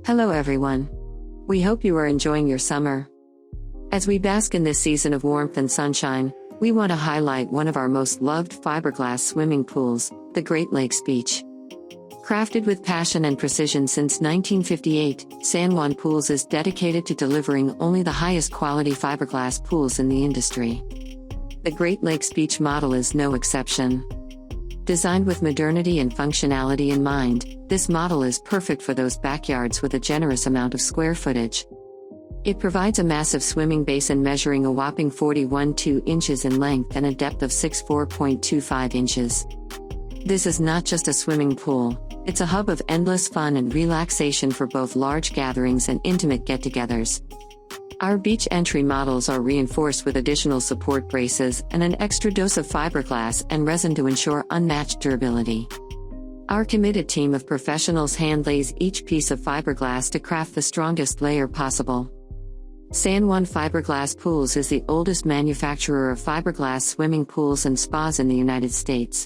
Hello everyone. We hope you are enjoying your summer. As we bask in this season of warmth and sunshine, we want to highlight one of our most loved fiberglass swimming pools, the Great Lakes Beach. Crafted with passion and precision since 1958, Juan Pools is dedicated to delivering only the highest quality fiberglass pools in the industry. The Great Lakes Beach model is no exception. Designed with modernity and functionality in mind, this model is perfect for those backyards with a generous amount of square footage. It provides a massive swimming basin measuring a whopping 41.2 inches in length and a depth of 64.25 inches. This is not just a swimming pool, it's a hub of endless fun and relaxation for both large gatherings and intimate get-togethers. Our beach entry models are reinforced with additional support braces and an extra dose of fiberglass and resin to ensure unmatched durability. Our committed team of professionals hand-lays each piece of fiberglass to craft the strongest layer possible. Juan Fiberglass Pools is the oldest manufacturer of fiberglass swimming pools and spas in the United States.